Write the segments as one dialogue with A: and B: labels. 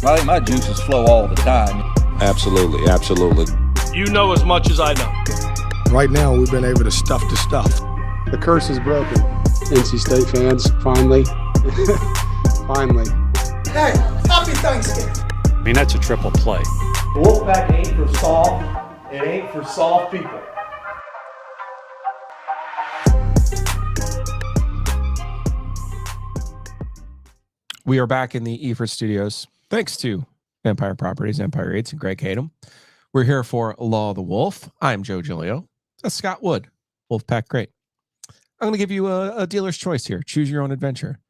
A: I think my juices flow all the time.
B: Absolutely, absolutely.
C: You know as much as I know.
D: Right now, we've been able to stuff the stuff.
E: The curse is broken. NC State fans, finally. Finally.
F: Hey, happy Thanksgiving.
G: I mean, that's a triple play.
H: The Wolfpack ain't for soft. It ain't for soft people.
I: We are back in the Eford Studios, thanks to Empire Properties, Empire Eats, and Greg Hatem. We're here for Law of the Wolf. I'm Joe Giglio. That's Scott Wood, Wolfpack Great. I'm going to give you a dealer's choice here. Choose your own adventure.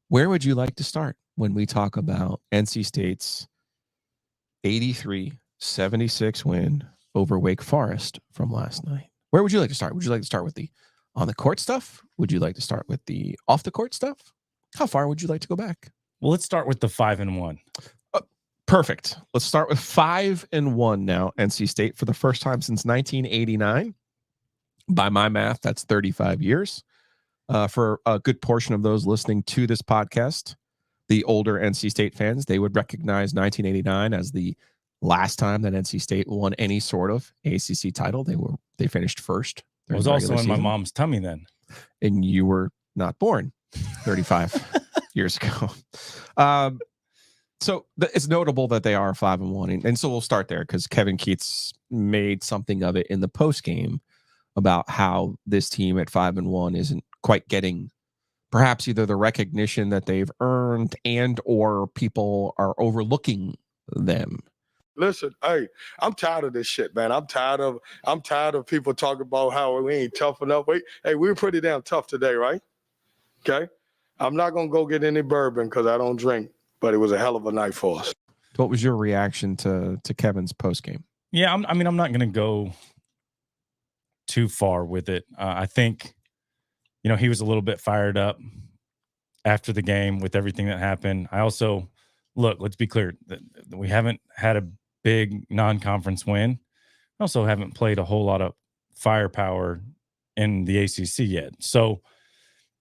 I: Where would you like to start when we talk about NC State's 83-76 win over Wake Forest from last night? Where would you like to start? Would you like to start with the on-the-court stuff? Would you like to start with the off-the-court stuff? How far would you like to go back?
G: Well, let's start with the 5-1.
I: Perfect. Let's start with 5-1 now. NC State for the first time since 1989. By my math, that's 35 years. For a good portion of those listening to this podcast, the older NC State fans, they would recognize 1989 as the last time that NC State won any sort of ACC title. They finished first.
G: I was also in my mom's tummy then.
I: And you were not born 35 years ago. So it's notable that they are 5-1. And so we'll start there because Kevin Keatts made something of it in the post game about how this team at 5-1 isn't quite getting perhaps either the recognition that they've earned and or people are overlooking them.
D: Listen, hey, I'm tired of this shit, man. I'm tired of people talking about how we ain't tough enough. Hey, we were pretty damn tough today, right? Okay. I'm not gonna go get any bourbon because I don't drink, but it was a hell of a night for us.
I: What was your reaction to Kevin's post game?
G: Yeah, I'm not going to go too far with it. I think, he was a little bit fired up after the game with everything that happened. I also, let's be clear, we haven't had a big non-conference win. We also haven't played a whole lot of firepower in the ACC yet. So,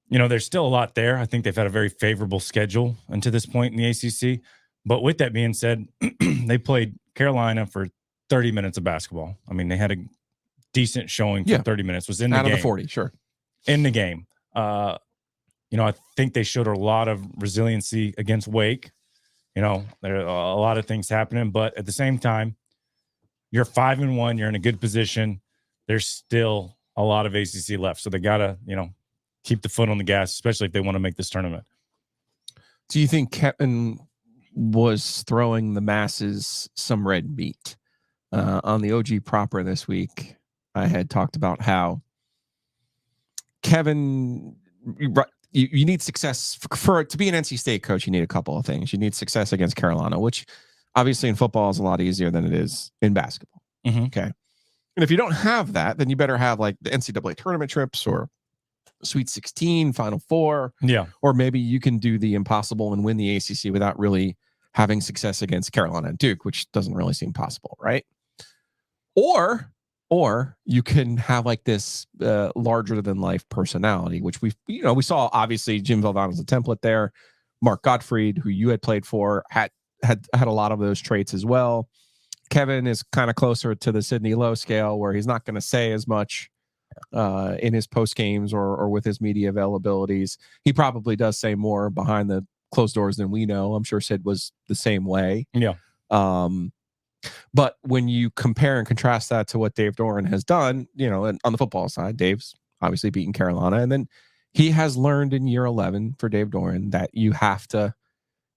G: there's still a lot there. I think they've had a very favorable schedule until this point in the ACC. But with that being said, they played Carolina for 30 minutes of basketball. I mean, they had a decent showing for 30 minutes. Was in the game.
I: Out of the 40, sure.
G: In the game. I think they showed a lot of resiliency against Wake. There are a lot of things happening. But at the same time, you're 5-1. You're in a good position. There's still a lot of ACC left. So they got to, keep the foot on the gas, especially if they want to make this tournament.
I: Do you think Kevin was throwing the masses some red meat? On the OG proper this week, I had talked about how Kevin, you need success for to be an NC State coach. You need a couple of things. You need success against Carolina, which obviously in football is a lot easier than it is in basketball.
G: Mm-hmm.
I: Okay. And if you don't have that, then you better have like the NCAA tournament trips or Sweet 16, Final Four.
G: Yeah.
I: Or maybe you can do the impossible and win the ACC without really having success against Carolina and Duke, which doesn't really seem possible, right? Or you can have like this larger than life personality, which we saw. Obviously, Jim Valvano's a template there. Mark Gottfried, who you had played for, had a lot of those traits as well. Kevin is kind of closer to the Sidney Lowe scale, where he's not going to say as much in his post games or with his media availabilities. He probably does say more behind the closed doors than we know. I'm sure Sid was the same way.
G: Yeah.
I: But when you compare and contrast that to what Dave Doeren has done, and on the football side, Dave's obviously beaten Carolina, and then he has learned in year 11 for Dave Doeren that you have to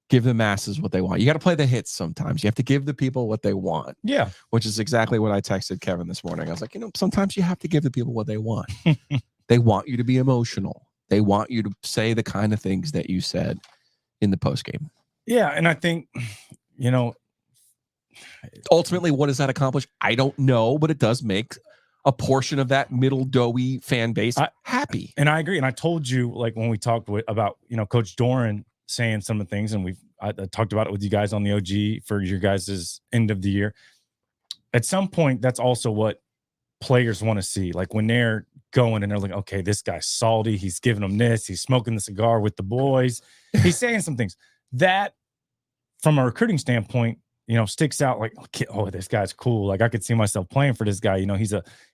I: give the masses what they want. You got to play the hits sometimes. You have to give the people what they want.
G: Yeah.
I: Which is exactly what I texted Kevin this morning. I was like, sometimes you have to give the people what they want. They want you to be emotional. They want you to say the kind of things that you said in the postgame.
G: Yeah. And I think,
I: ultimately, what does that accomplish? I don't know, but it does make a portion of that middle doughy fan base happy.
G: And I agree. And I told you, like, when we talked about, Coach Doeren saying some of the things, and I talked about it with you guys on the OG for your guys' end of the year. At some point, that's also what players want to see. Like when they're going and they're like, okay, this guy's salty. He's giving them this. He's smoking the cigar with the boys. He's saying some things. That from a recruiting standpoint, sticks out like, oh, this guy's cool. Like I could see myself playing for this guy.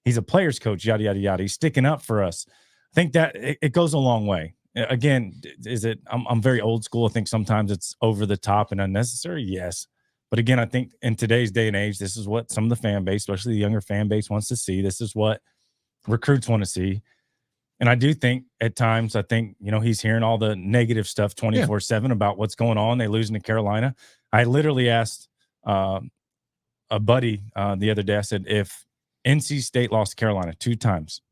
G: He's a player's coach, yada, yada, yada. He's sticking up for us. I think that it goes a long way. Again, I'm very old school. I think sometimes it's over the top and unnecessary. Yes. But again, I think in today's day and age, this is what some of the fan base, especially the younger fan base, wants to see. This is what recruits want to see. And I do think at times, he's hearing all the negative stuff 24/7 about what's going on. They losing to Carolina. I literally asked a buddy the other day, I said, if NC State lost to Carolina 2 times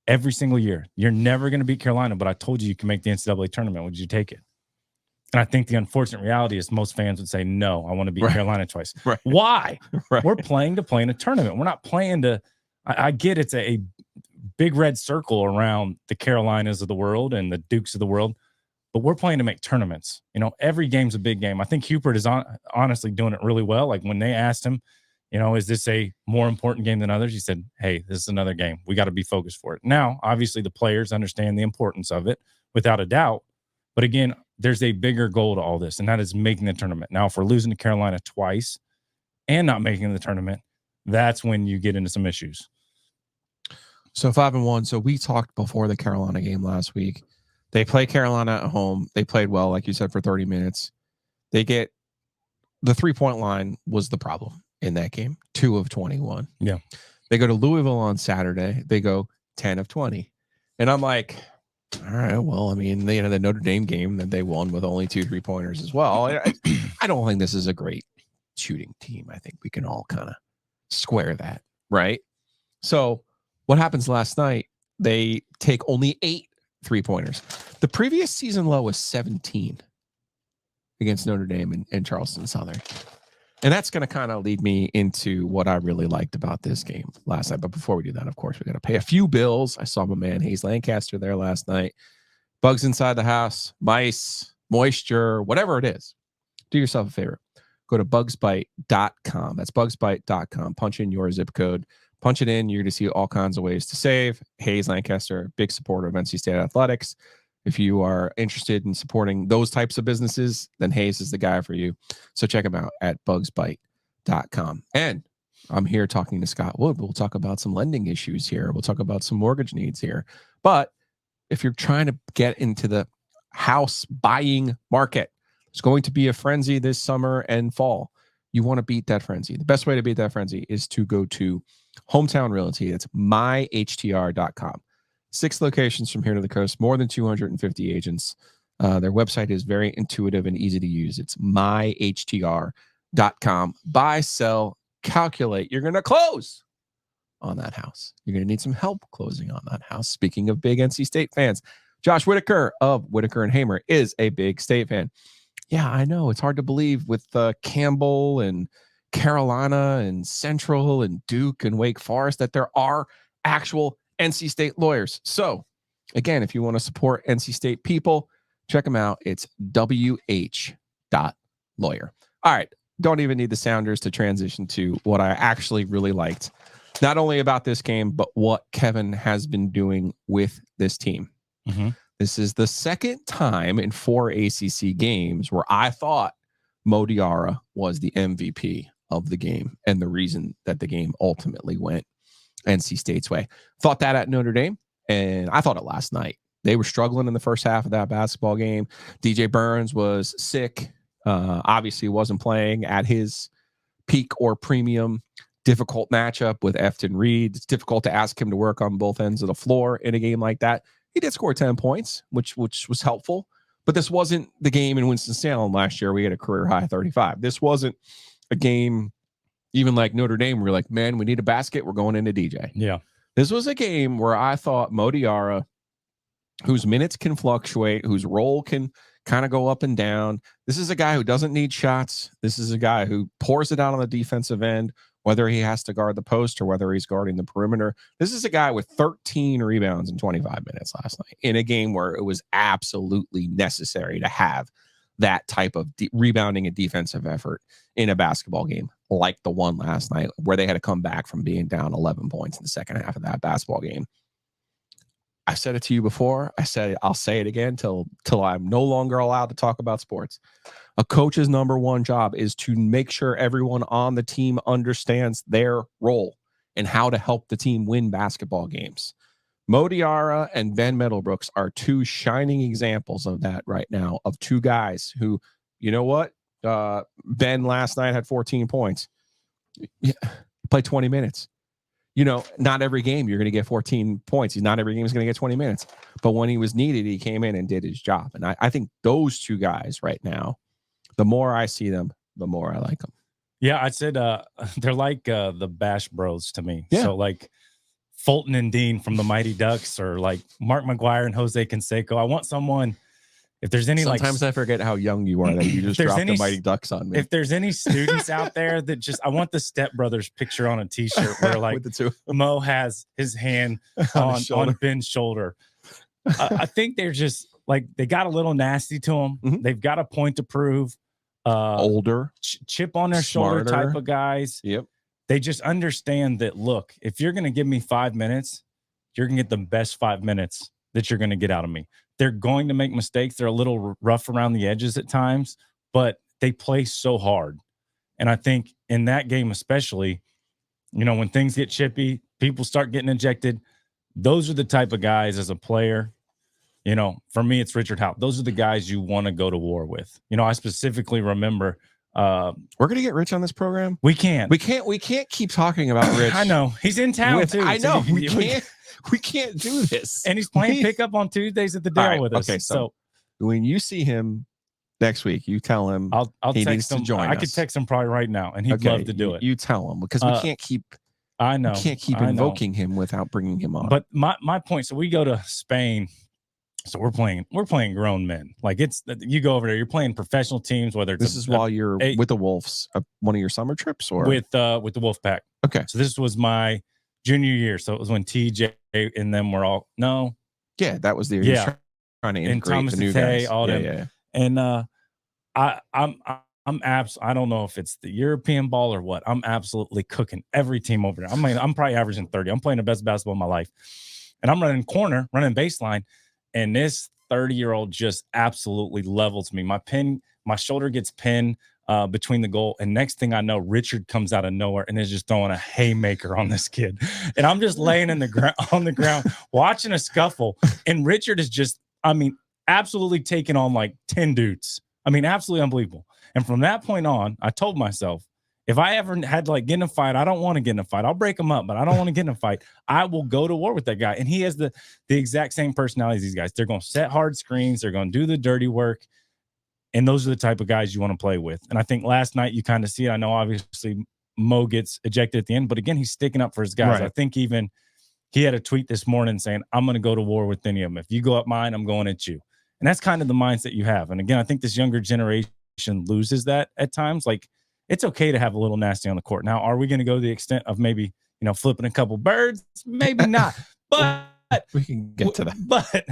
G: every single year, you're never going to beat Carolina, but I told you can make the NCAA tournament. Would you take it? And I think the unfortunate reality is most fans would say, no, I want to beat Carolina twice.
I: Right.
G: Why?
I: Right.
G: We're playing to play in a tournament. We're not playing to – I get it's a big red circle around the Carolinas of the world and the Dukes of the world, but we're playing to make tournaments. Every game's a big game. I think Hubert is honestly doing it really well. Like when they asked him, is this a more important game than others? He said, hey, this is another game. We got to be focused for it. Now, obviously, the players understand the importance of it without a doubt. But again, there's a bigger goal to all this, and that is making the tournament. Now, if we're losing to Carolina twice and not making the tournament, that's when you get into some issues.
I: So 5-1. So we talked before the Carolina game last week. They play Carolina at home. They played well, like you said, for 30 minutes. They get the 3-point line was the problem in that game. 2 of 21.
G: Yeah.
I: They go to Louisville on Saturday. They go 10 of 20. And I'm like, all right, well, I mean, the Notre Dame game that they won with only 2 3-pointers as well. I don't think this is a great shooting team. I think we can all kind of square that, right? So what happens last night? They take only 8 3-pointers. The previous season low was 17 against Notre Dame and Charleston Southern. And that's going to kind of lead me into what I really liked about this game last night. But before we do that, of course, we got to pay a few bills. I saw my man Hayes Lancaster there last night. Bugs inside the house, mice, moisture, whatever it is. Do yourself a favor. Go to bugsbite.com. That's bugsbite.com. Punch in your zip code. Punch it in. You're going to see all kinds of ways to save. Hayes Lancaster, big supporter of NC State athletics. If you are interested in supporting those types of businesses, then Hayes is the guy for you. So check him out at bugsbite.com. And I'm here talking to Scott Wood. We'll talk about some lending issues here. We'll talk about some mortgage needs here. But if you're trying to get into the house buying market, there's going to be a frenzy this summer and fall. You want to beat that frenzy. The best way to beat that frenzy is to go to Hometown Realty. That's myhtr.com. 6 locations from here to the coast, more than 250 agents. Their website is very intuitive and easy to use. It's myhtr.com. Buy, sell, calculate. You're going to close on that house. You're going to need some help closing on that house. Speaking of big NC State fans, Josh Whitaker of Whitaker and Hamer is a big State fan. Yeah, I know. It's hard to believe with Campbell and Carolina and Central and Duke and Wake Forest that there are actual NC State lawyers. So again, if you want to support NC State people, check them out. It's wh.lawyer. All right. Don't even need the sounders to transition to what I actually really liked, not only about this game, but what Kevin has been doing with this team.
G: Mm-hmm.
I: This is the second time in 4 ACC games where I thought Mo Diarra was the MVP of the game and the reason that the game ultimately went NC State's way. Thought that at Notre Dame, and I thought it last night. They were struggling in the first half of that basketball game. DJ Burns was sick. Obviously wasn't playing at his peak or premium. Difficult matchup with Efton Reed. It's difficult to ask him to work on both ends of the floor in a game like that. He did score 10 points, which was helpful. But this wasn't the game in Winston-Salem last year. We had a career high 35. This wasn't a game even like Notre Dame, we're like, man, we need a basket. We're going into DJ.
G: Yeah.
I: This was a game where I thought Mo Diarra, whose minutes can fluctuate, whose role can kind of go up and down. This is a guy who doesn't need shots. This is a guy who pours it out on the defensive end, whether he has to guard the post or whether he's guarding the perimeter. This is a guy with 13 rebounds in 25 minutes last night in a game where it was absolutely necessary to have that type of rebounding and defensive effort in a basketball game like the one last night where they had to come back from being down 11 points in the second half of that basketball game. I said it to you before. I'll say it again till I'm no longer allowed to talk about sports. A coach's number one job is to make sure everyone on the team understands their role and how to help the team win basketball games. Mo Diarra and Ben Middlebrooks are two shining examples of that right now, of two guys who, you know what? Ben last night had 14 points. Yeah, played 20 minutes. You know, not every game you're going to get 14 points. Not every game is going to get 20 minutes. But when he was needed, he came in and did his job. And I think those two guys right now, the more I see them, the more I like them.
G: Yeah, I said they're like the Bash Bros to me.
I: Yeah.
G: So like Fulton and Dean from the Mighty Ducks, or like Mark McGuire and Jose Canseco. I want someone, if there's any,
I: sometimes I forget how young you are that you just dropped the Mighty Ducks on me.
G: If there's any students out there that I want the Step Brothers picture on a t-shirt where like
I: with the two.
G: Mo has his hand on Ben's shoulder. I think they're just like, they got a little nasty to them.
I: Mm-hmm.
G: They've got a point to prove.
I: Older,
G: chip on their shoulder type of guys.
I: Yep.
G: They just understand that, look, if you're going to give me 5 minutes, you're going to get the best 5 minutes that you're going to get out of me. They're going to make mistakes. They're a little rough around the edges at times, but they play so hard. And I think in that game especially, you know, when things get chippy, people start getting ejected. Those are the type of guys as a player. You know, for me, it's Richard Howell. Those are the guys you want to go to war with. You know, I specifically remember
I: we're gonna get Rich on this program.
G: We can't
I: keep talking about Rich.
G: I know he's in town too.
I: I know we can't do this.
G: And he's playing pickup on Tuesdays at the Dale with us.
I: Okay, so when you see him next week, you tell him
G: I'll
I: he
G: text
I: needs
G: him.
I: to join
G: I
I: us.
G: could text him probably right now, and he'd love to do it.
I: You tell him, because we can't keep.
G: I know.
I: We can't keep invoking him without bringing him on.
G: But my point. So we go to Spain. So we're playing grown men. Like, you go over there, you're playing professional teams, whether it's
I: while you're with the Wolves, one of your summer trips, or
G: with the Wolfpack.
I: Okay.
G: So this was my junior year. So it was when TJ and them were all
I: Yeah, that was the
G: year.
I: Trying to integrate
G: and Thomas
I: the new
G: Tay,
I: guys.
G: all them.
I: Yeah.
G: And I don't know if it's the European ball or what. I'm absolutely cooking every team over there. I'm probably averaging 30. I'm playing the best basketball of my life. And I'm running baseline. And this 30-year-old just absolutely levels me. My shoulder gets pinned between the goal. And next thing I know, Richard comes out of nowhere and is just throwing a haymaker on this kid. And I'm just laying on the ground watching a scuffle. And Richard is just, absolutely taking on like 10 dudes. Absolutely unbelievable. And from that point on, I told myself, if I ever had to like get in a fight, I don't want to get in a fight. I'll break him up, but I don't want to get in a fight. I will go to war with that guy. And he has the exact same personality as these guys. They're going to set hard screens. They're going to do the dirty work. And those are the type of guys you want to play with. And I think last night you kind of see it. I know obviously Mo gets ejected at the end, but again, he's sticking up for his guys. Right. I think even he had a tweet this morning saying, I'm going to go to war with any of them. If you go up mine, I'm going at you. And that's kind of the mindset you have. And again, I think this younger generation loses that at times. Like, it's okay to have a little nasty on the court. Now, are we going to go to the extent of maybe, flipping a couple birds? Maybe not. But
I: we can get to that.
G: But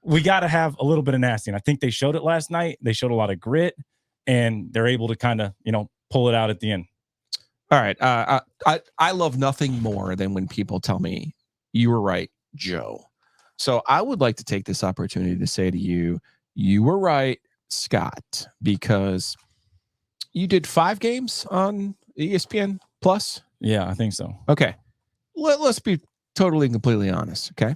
G: we got to have a little bit of nasty. And I think they showed it last night. They showed a lot of grit, and they're able to kind of, pull it out at the end.
I: All right. I love nothing more than when people tell me you were right, Joe. So I would like to take this opportunity to say to you, you were right, Scott, because you did 5 games on ESPN Plus?
G: Yeah, I think so.
I: Okay. Let's be totally and completely honest, okay?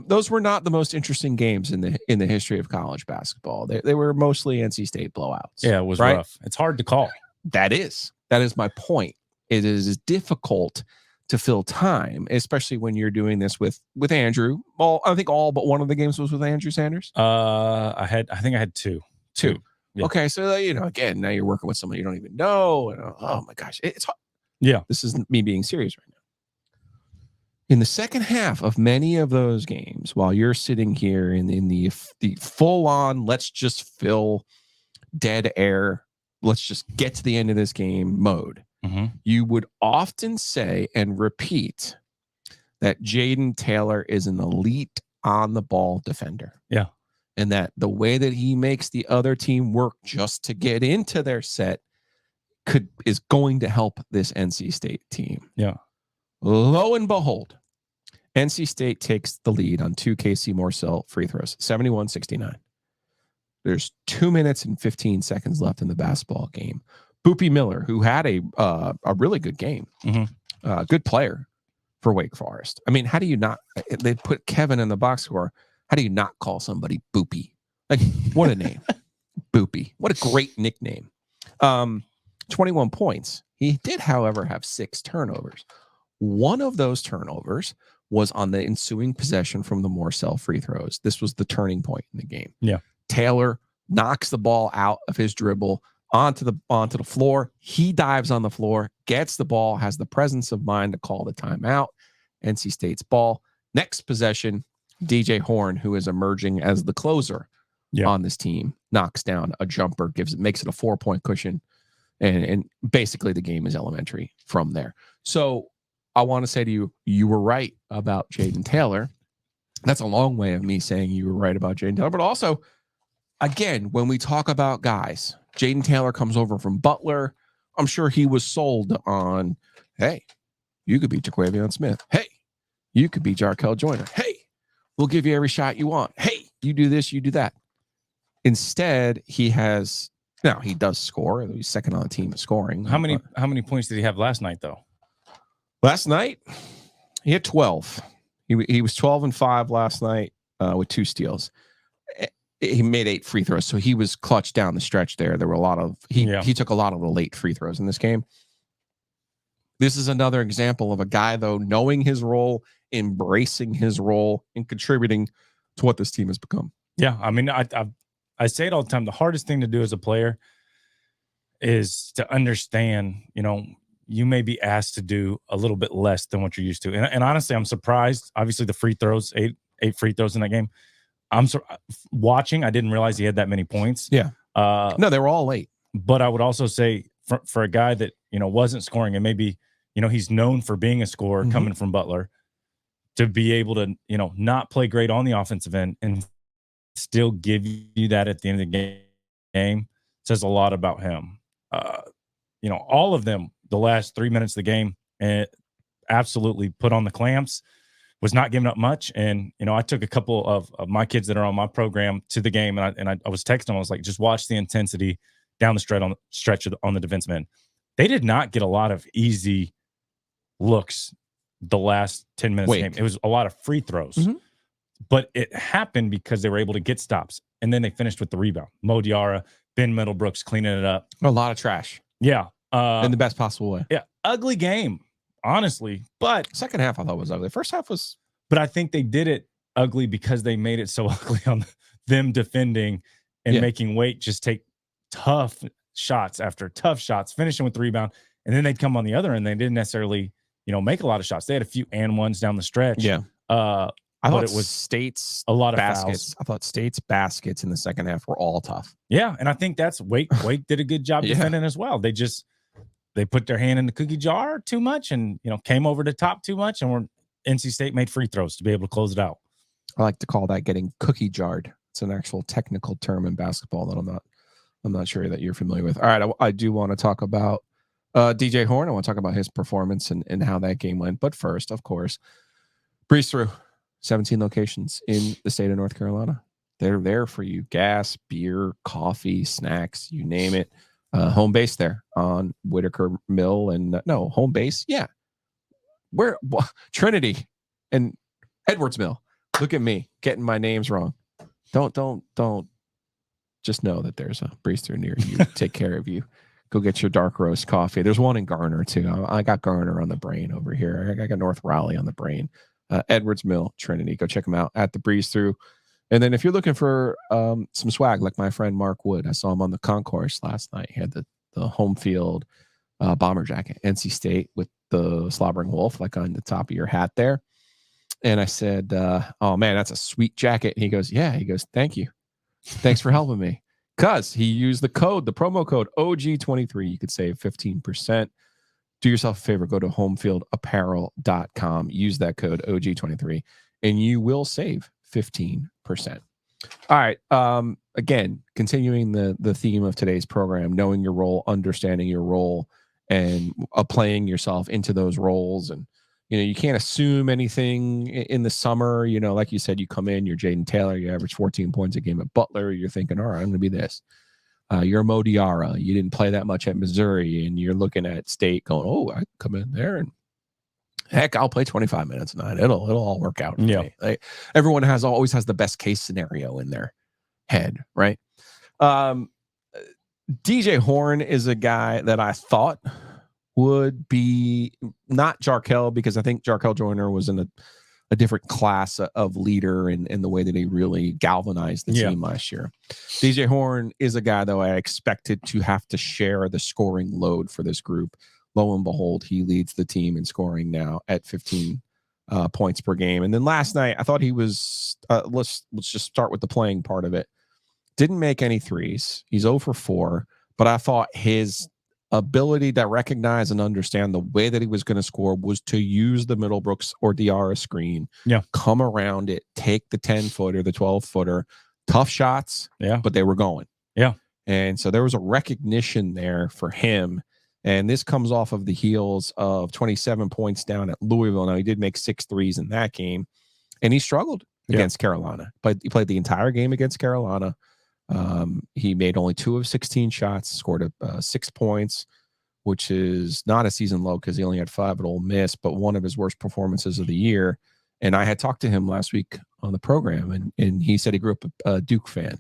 I: Those were not the most interesting games in the history of college basketball. They were mostly NC State blowouts.
G: Yeah, it was rough. It's hard to call.
I: That is my point. It is difficult to fill time, especially when you're doing this with Andrew. Well, I think all but one of the games was with Andrew Sanders.
G: I think I had two. Yeah.
I: Okay, so again, now you're working with someone you don't even know. And, oh my gosh, it's hard.
G: Yeah,
I: this isn't me being serious right now. In the second half of many of those games, while you're sitting here in the full on, let's just fill dead air, let's just get to the end of this game mode, you would often say and repeat that Jaden Taylor is an elite on the ball defender.
G: Yeah.
I: And that the way that he makes the other team work just to get into their set is going to help this NC State team.
G: Yeah.
I: Lo and behold, NC State takes the lead on 2 KC Morcell free throws, 71-69. There's 2 minutes and 15 seconds left in the basketball game. Boopy Miller, who had a really good game, good player for Wake Forest. I mean, how do you not? They put Kevin in the box score. How do you not call somebody Boopy? Like, what a name, Boopy. What a great nickname. 21 points. He did, however, have 6 turnovers. One of those turnovers was on the ensuing possession from the Morcell free throws. This was the turning point in the game.
G: Yeah.
I: Taylor knocks the ball out of his dribble onto the floor. He dives on the floor, gets the ball, has the presence of mind to call the timeout. NC State's ball. Next possession, DJ Horne, who is emerging as the closer on this team, knocks down a jumper, makes it a 4-point cushion, and basically the game is elementary from there. So I want to say to you, you were right about Jaden Taylor. That's a long way of me saying you were right about Jaden Taylor. But also, again, when we talk about guys, Jaden Taylor comes over from Butler. I'm sure he was sold on, hey, you could be Jaquavion Smith. Hey, you could be Jarkel Joyner. Hey, we'll give you every shot you want. Hey, you do this, you do that. Instead, he does score. He's second on the team in scoring.
G: How many points did he have last night, though?
I: Last night, he had 12. He was 12 and 5 last night with 2 steals. He made 8 free throws, so he was clutch down the stretch there. There were a lot of he took a lot of the late free throws in this game. This is another example of a guy, though, knowing his role, embracing his role, and contributing to what this team has become.
G: Yeah, I mean, I say it all the time. The hardest thing to do as a player is to understand, you may be asked to do a little bit less than what you're used to. And honestly, I'm surprised. Obviously, the free throws, eight free throws in that game. Watching, I didn't realize he had that many points.
I: Yeah. No, they were all late.
G: But I would also say for a guy that, wasn't scoring, and maybe, he's known for being a scorer coming from Butler, to be able to, not play great on the offensive end and still give you that at the end of the game says a lot about him. All of them, the last 3 minutes of the game, absolutely put on the clamps, was not giving up much. And, I took a couple of my kids that are on my program to the game, and I was texting them. I was like, just watch the intensity down the stretch on the defensive end. They did not get a lot of easy looks the last 10 minutes of the game. It was a lot of free throws. But it happened because they were able to get stops, and then they finished with the rebound. Mo Diarra, Ben Middlebrooks cleaning it up.
I: A lot of trash.
G: Yeah.
I: In the best possible way.
G: Yeah. Ugly game, honestly. But
I: second half I thought was ugly. First half was.
G: But I think they did it ugly because they made it so ugly on them defending and making Wake just take tough shots after tough shots, finishing with the rebound. And then they'd come on the other end. They didn't necessarily, make a lot of shots. They had a few and ones down the stretch.
I: Yeah. I thought
G: it was
I: State's
G: a lot of
I: baskets.
G: fouls.
I: I thought State's baskets in the second half were all tough.
G: Yeah, and I think that's Wake did a good job defending as well. They put their hand in the cookie jar too much, and came over the top too much, and NC State made free throws to be able to close it out.
I: I like to call that getting cookie jarred. It's an actual technical term in basketball that I'm not sure that you're familiar with. All right, I do want to talk about DJ Horne. I want to talk about his performance and how that game went. But first, of course, breeze through. 17 locations in the state of North Carolina. They're there for you. Gas, beer, coffee, snacks, you name it. Home base there on Whitaker Mill and home base. Yeah. Where Trinity and Edwards Mill. Look at me getting my names wrong. Don't just know that there's a breeze through near you. Take care of you. Go get your dark roast coffee. There's one in Garner too. I got Garner on the brain over here. I got North Raleigh on the brain. Edwards Mill, Trinity. Go check them out at the Breeze Through. And then if you're looking for some swag, like my friend Mark Wood, I saw him on the concourse last night. He had the home field bomber jacket, NC State with the slobbering wolf, like on the top of your hat there. And I said, oh man, that's a sweet jacket. And he goes, yeah. He goes, thank you. Thanks for helping me. Because he used the promo code OG23. You could save 15%. Do yourself a favor, go to homefieldapparel.com, use that code OG23, and you will save 15%. All right. Again, continuing the theme of today's program, knowing your role, understanding your role, and applying yourself into those roles. And, you can't assume anything in the summer. Like you said, you come in, you're Jaden Taylor, you average 14 points a game at Butler. You're thinking, all right, I'm going to be this. You're Mo Diarra. You didn't play that much at Missouri, and you're looking at State going, oh, I come in there and heck, I'll play 25 minutes a night. It'll all work out for me. Like, everyone always has the best case scenario in their head, right? DJ Horne is a guy that I thought would be not Jarkel, because I think Jarkel Joyner was in a different class of leader in the way that he really galvanized the team last year. DJ Horne is a guy, though, I expected to have to share the scoring load for this group. Lo and behold, he leads the team in scoring now at 15 points per game. And then last night, I thought he was, let's just start with the playing part of it. Didn't make any threes. He's 0 for 4, but I thought his ability to recognize and understand the way that he was going to score was to use the Middlebrooks or Diarra screen, come around it, take the 10-footer, the 12-footer, tough shots, but they were going. And so there was a recognition there for him. And this comes off of the heels of 27 points down at Louisville. Now, he did make 6 threes in that game, and he struggled against Carolina. But he played the entire game against Carolina. He made only 2 of 16 shots, scored 6 points, which is not a season low because he only had 5 at Ole Miss, but one of his worst performances of the year. And I had talked to him last week on the program, and he said he grew up a Duke fan.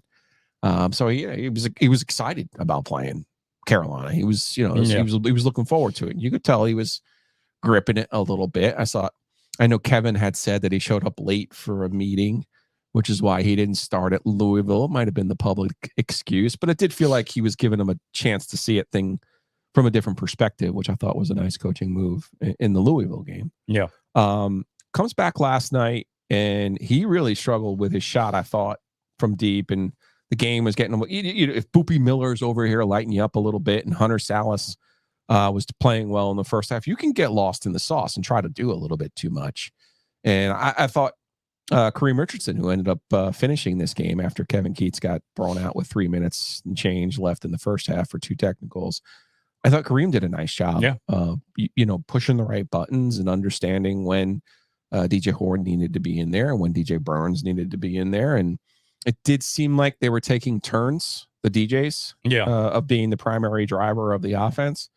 I: So he was excited about playing Carolina. He was, he was looking forward to it. You could tell he was gripping it a little bit. I know Kevin had said that he showed up late for a meeting, which is why he didn't start at Louisville. It might have been the public excuse, but it did feel like he was giving him a chance to see it from a different perspective, which I thought was a nice coaching move in the Louisville game. Comes back last night, and he really struggled with his shot, I thought, from deep, and the game was getting, if Boopy Miller's over here lighting you up a little bit and Hunter Salas was playing well in the first half, you can get lost in the sauce and try to do a little bit too much. And I thought Kareem Richardson, who ended up finishing this game after Kevin Keatts got thrown out with 3 minutes and change left in the first half for 2 technicals, I thought Kareem did a nice job, pushing the right buttons and understanding when DJ Horne needed to be in there and when DJ Burns needed to be in there. And it did seem like they were taking turns, the DJs, of being the primary driver of the offense.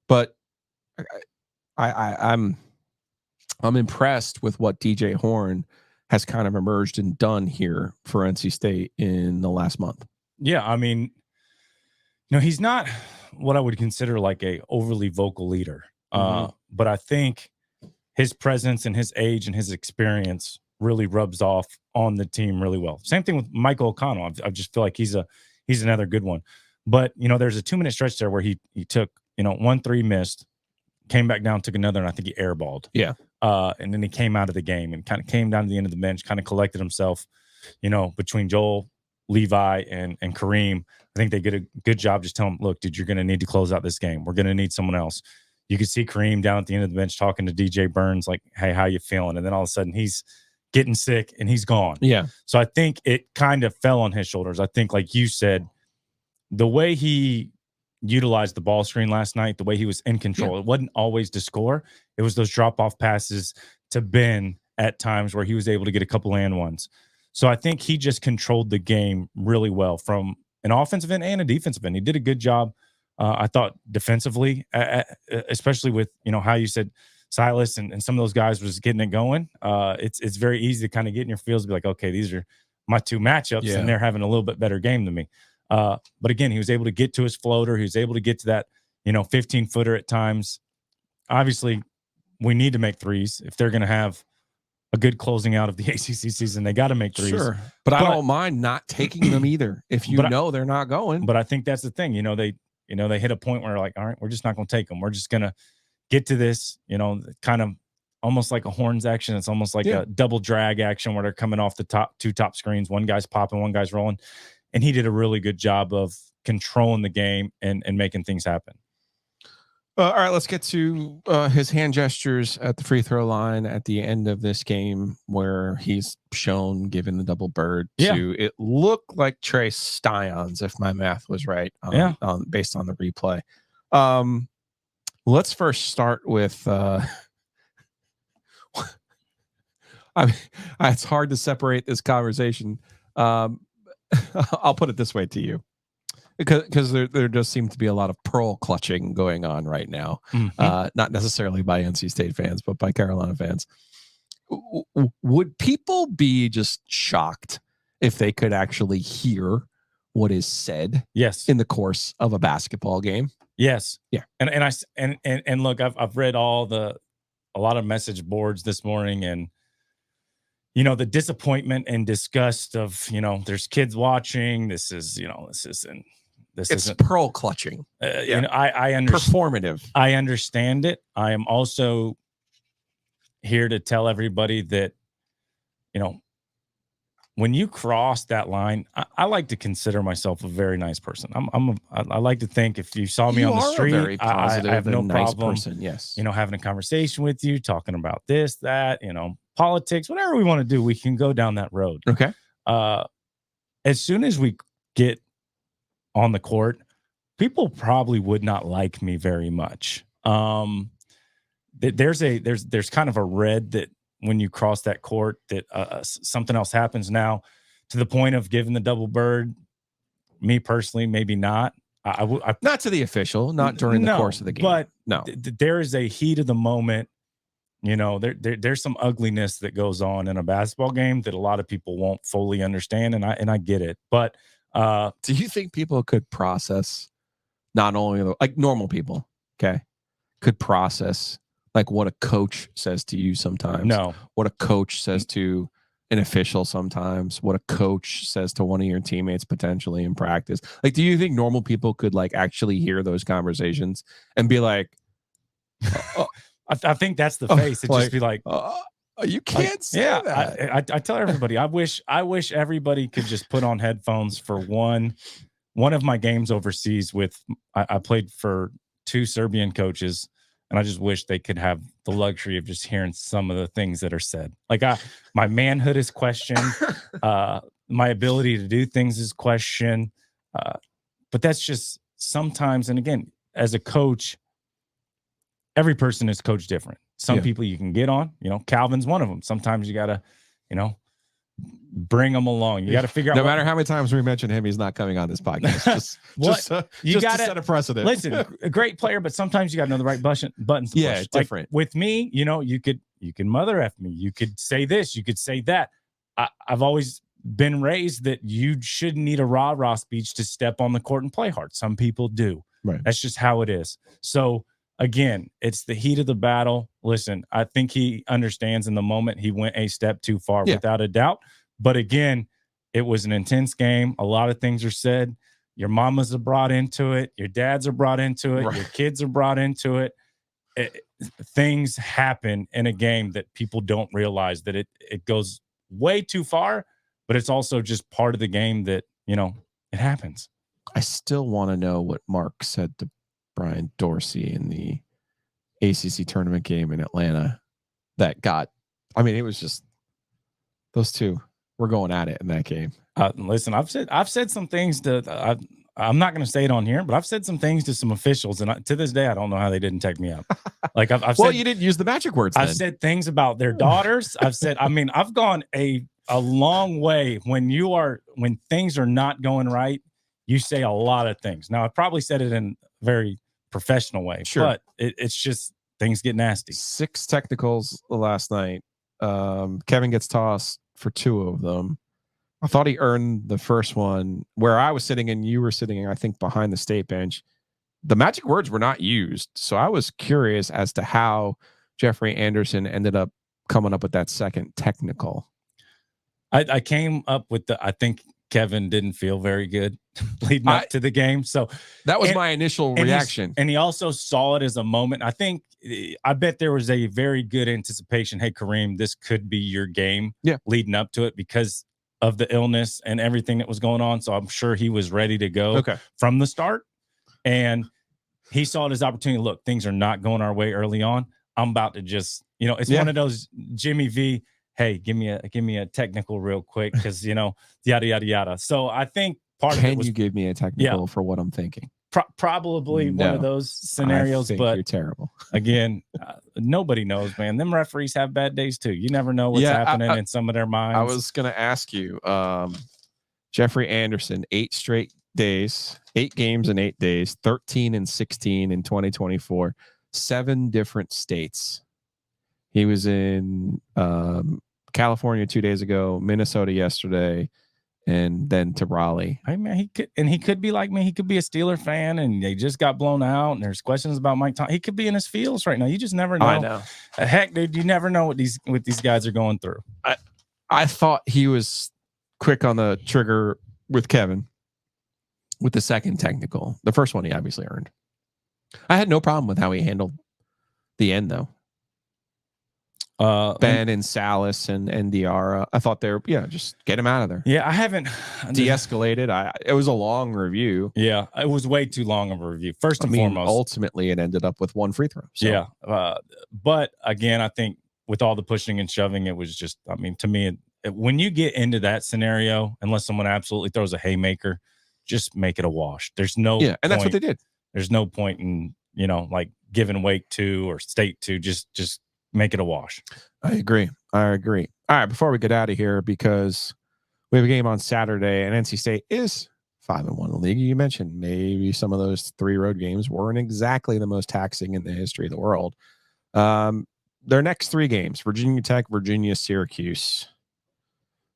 I: But I'm impressed with what DJ Horne has kind of emerged and done here for NC State in the last month.
G: Yeah, I mean, he's not what I would consider like a overly vocal leader, but I think his presence and his age and his experience really rubs off on the team really well. Same thing with Michael O'Connell. I just feel like he's another good one. But there's a 2-minute stretch there where he took 1 3 missed, came back down, took another, and I think he airballed. And then he came out of the game and kind of came down to the end of the bench, kind of collected himself. Between Joel, Levi, and Kareem, I think they did a good job just telling him, look, dude, you're going to need to close out this game. We're going to need someone else. You could see Kareem down at the end of the bench talking to DJ Burns like, hey, how you feeling? And then all of a sudden he's getting sick and he's gone. So I think it kind of fell on his shoulders. I think, like you said, the way he utilized the ball screen last night, the way he was in control, it wasn't always to score. It was those drop-off passes to Ben at times where he was able to get a couple and ones. So I think he just controlled the game really well from an offensive end and a defensive end. He did a good job, I thought, defensively, especially with, how you said Silas and some of those guys was getting it going. It's very easy to kind of get in your feels and be like, okay, these are my 2 matchups, and they're having a little bit better game than me. But again, he was able to get to his floater. He was able to get to that, 15-footer at times. Obviously, we need to make threes if they're going to have a good closing out of the ACC season. They got to make threes.
I: Sure, but I don't mind not taking them either if they're not going.
G: But I think that's the thing. They hit a point where like, all right, we're just not going to take them. We're just going to get to this, kind of almost like a Horns action. It's almost like a double drag action where they're coming off the two top screens. One guy's popping, one guy's rolling. And he did a really good job of controlling the game and making things happen.
I: All right, let's get to his hand gestures at the free throw line at the end of this game where he's shown giving the double bird to it looked like Trace Styons, if my math was right, based on the replay. Let's first start with I mean, it's hard to separate this conversation. I'll put it this way to you, because there does seem to be a lot of pearl clutching going on right now. Not necessarily by NC State fans, but by Carolina fans. Would people be just shocked if they could actually hear what is said?
G: Yes.
I: In the course of a basketball game.
G: Yes.
I: Yeah.
G: And look, I've read a lot of message boards this morning, and the disappointment and disgust of, there's kids watching. This isn't
I: pearl clutching.
G: I understand.
I: Performative.
G: I understand it. I am also here to tell everybody that, when you cross that line, I like to consider myself a very nice person. I like to think if you saw me on the street,
I: very positive
G: I have no
I: nice
G: problem.
I: Person, yes.
G: Having a conversation with you, talking about this, that, politics, whatever we want to do, we can go down that road.
I: Okay.
G: As soon as we get on the court, people probably would not like me very much. There's kind of a red that when you cross that court that something else happens now, to the point of giving the double bird. Me personally, maybe not. I
I: not to the official, not during the course of the game,
G: but
I: no.
G: There is a heat of the moment. There's some ugliness that goes on in a basketball game that a lot of people won't fully understand, and I get it. But
I: do you think people could process, not only like normal people, could process like what a coach says to you sometimes?
G: No.
I: What a coach says to an official sometimes, what a coach says to one of your teammates potentially in practice. Like, do you think normal people could like actually hear those conversations and be like,
G: I think that's the face. It'd just be like,
I: you can't say that.
G: I tell everybody, I wish everybody could just put on headphones for one of my games overseas I played for 2 Serbian coaches, and I just wish they could have the luxury of just hearing some of the things that are said. Like my manhood is questioned. My ability to do things is questioned. But that's just sometimes, and again, as a coach, every person is coached different. Some people you can get on, Calvin's one of them. Sometimes you got to, bring them along. You got to figure out.
I: No matter how many times we mention him, he's not coming on this podcast. Just to set a precedent.
G: Listen, a great player, but sometimes you got to know the right buttons to push.
I: Different.
G: Like with me, you can mother F me. You could say this. You could say that. I've always been raised that you shouldn't need a rah-rah speech to step on the court and play hard. Some people do.
I: Right.
G: That's just how it is. So, again, it's the heat of the battle. Listen, I think he understands in the moment he went a step too far, without a doubt. But again, it was an intense game. A lot of things are said. Your mamas are brought into it. Your dads are brought into it. Right. Your kids are brought into it. Things happen in a game that people don't realize that it goes way too far, but it's also just part of the game that, it happens.
I: I still want to know what Mark said to Brian Dorsey in the ACC tournament game in Atlanta it was just those two were going at it in that game.
G: Listen, I've said some things to, I'm not going to say it on here, but I've said some things to some officials, and to this day, I don't know how they didn't take me out. Like I've said,
I: you didn't use the magic words.
G: I've said things about their daughters. I've gone a long way when things are not going right. You say a lot of things. Now, I probably said it in a very professional way, but it's just things get nasty.
I: 6 technicals last night. Kevin gets tossed for 2 of them. I thought he earned the first one where I was sitting and you were sitting, I think, behind the state bench. The magic words were not used. So I was curious as to how Jeffrey Anderson ended up coming up with that second technical.
G: I came up with I think Kevin didn't feel very good leading up to the game. So
I: that was my initial reaction.
G: And he also saw it as a moment. I bet there was a very good anticipation. Hey, Kareem, this could be your game leading up to it because of the illness and everything that was going on. So I'm sure he was ready to go from the start. And he saw it as opportunity. Look, things are not going our way early on. I'm about to just, it's one of those Jimmy V. Hey, give me a technical real quick. Cause yada, yada, yada. So I think
I: Can you give me a technical for what I'm thinking?
G: probably one of
I: No,
G: those scenarios,
I: I think
G: but
I: you're terrible.
G: again, nobody knows, man. Them referees have bad days too. You never know what's
I: Yeah,
G: happening in some of their minds.
I: I was going to ask you, Jeffrey Anderson, 8 games in 8 days, 13 and 16 in 2024, 7 different states. He was in California 2 days ago, Minnesota yesterday, and then to Raleigh.
G: Hey man, he could be like me. He could be a Steeler fan, and they just got blown out. And there's questions about Mike Thomas. He could be in his feels right now. You just never know.
I: I know.
G: Heck, dude, you never know what these guys are going through.
I: I thought he was quick on the trigger with Kevin with the second technical. The first one he obviously earned. I had no problem with how he handled the end, though. Ben and Salas and Diarra. I thought just get him out of there.
G: Yeah, I haven't
I: de-escalated. It was a long review.
G: Yeah, it was way too long of a review. First and foremost,
I: ultimately it ended up with 1 free throw. So.
G: Yeah, but again, I think with all the pushing and shoving, it was just. I mean, to me, when you get into that scenario, unless someone absolutely throws a haymaker, just make it a wash. There's no
I: and that's what they did.
G: There's no point in like giving Wake 2 or State 2. Just make it a wash.
I: I agree. All right, before we get out of here, because we have a game on Saturday, and NC State is 5-1 in the league. You mentioned maybe some of those 3 road games weren't exactly the most taxing in the history of the world. Their next 3 games: Virginia Tech, Virginia, Syracuse.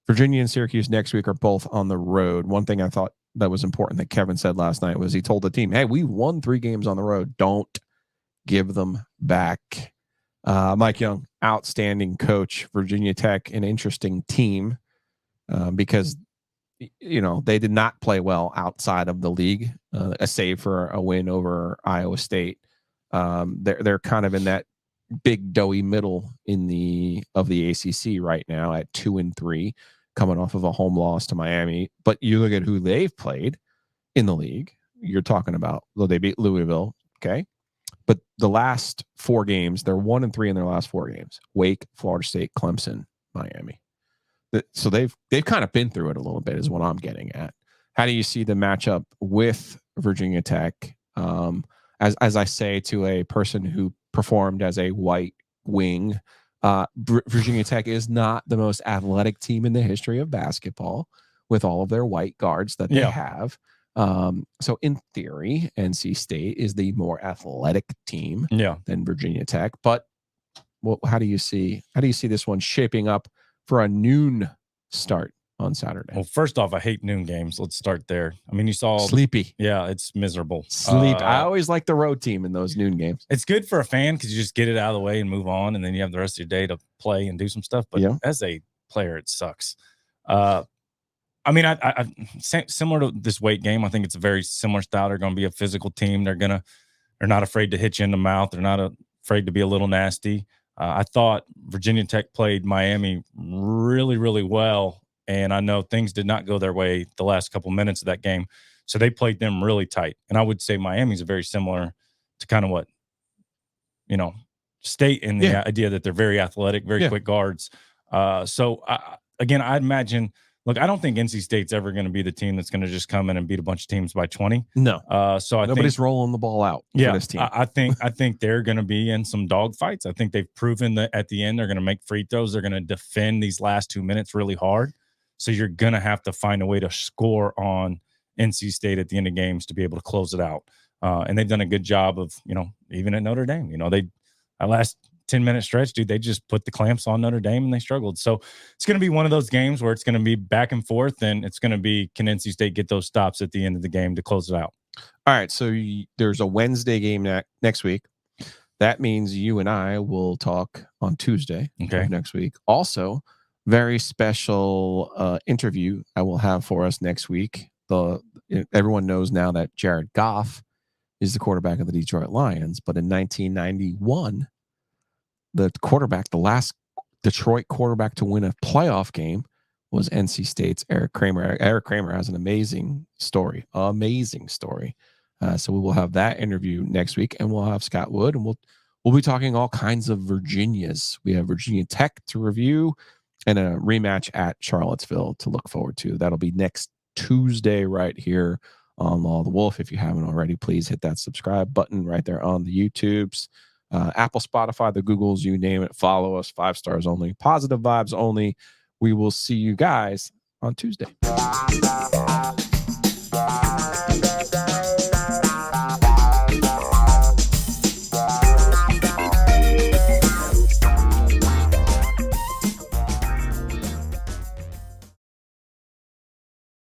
I: Virginia and Syracuse next week are both on the road. One thing I thought that was important that Kevin said last night was he told the team, "Hey, we won 3 games on the road. Don't give them back." Mike Young, outstanding coach. Virginia Tech, an interesting team because they did not play well outside of the league, save for a win over Iowa State. They're kind of in that big doughy middle of the ACC right now at 2-3, coming off of a home loss to Miami. But you look at who they've played in the league. You're talking about, they beat Louisville, okay? But the last 4 games, they're 1-3 in their last 4 games. Wake, Florida State, Clemson, Miami. So they've kind of been through it a little bit, is what I'm getting at. How do you see the matchup with Virginia Tech? As I say to a person who performed as a white wing, Virginia Tech is not the most athletic team in the history of basketball with all of their white guards that they have. So in theory, NC State is the more athletic team than Virginia Tech. But how do you see this one shaping up for a noon start on Saturday?
G: Well, first off, I hate noon games. Let's start there. I mean, you saw
I: sleepy.
G: Yeah, it's miserable.
I: I always like the road team in those noon games.
G: It's good for a fan because you just get it out of the way and move on, and then you have the rest of your day to play and do some stuff. But as a player, it sucks. I mean, I similar to this Wake game, I think it's a very similar style. They're going to be a physical team. They're not afraid to hit you in the mouth. They're not afraid to be a little nasty. I thought Virginia Tech played Miami really, really well, and I know things did not go their way the last couple minutes of that game. So they played them really tight. And I would say Miami's very similar to kind of what, State in the idea that they're very athletic, very quick guards. So again, I'd imagine. Look, I don't think NC State's ever going to be the team that's going to just come in and beat a bunch of teams by 20.
I: No.
G: So
I: nobody's rolling the ball out for this team.
G: I think they're going to be in some dogfights. I think they've proven that at the end they're going to make free throws. They're going to defend these last 2 minutes really hard. So you're going to have to find a way to score on NC State at the end of games to be able to close it out. And they've done a good job of, even at Notre Dame, that last 10-minute stretch, dude, they just put the clamps on Notre Dame and they struggled. So it's going to be one of those games where it's going to be back and forth, and it's going to be, can NC State get those stops at the end of the game to close it out?
I: All right, so there's a Wednesday game next week. That means you and I will talk on Tuesday of next week. Also, very special interview I will have for us next week. Everyone knows now that Jared Goff is the quarterback of the Detroit Lions, but in 1991, the last Detroit quarterback to win a playoff game was NC State's Eric Kramer. Eric Kramer has an amazing story. So we will have that interview next week, and we'll have Scott Wood, and we'll be talking all kinds of Virginias. We have Virginia Tech to review and a rematch at Charlottesville to look forward to. That'll be next Tuesday right here on Law of the Wolf. If you haven't already, please hit that subscribe button right there on the YouTubes, Apple, Spotify, the Googles, you name it. Follow us. 5 stars only, positive vibes only. We will see you guys on Tuesday.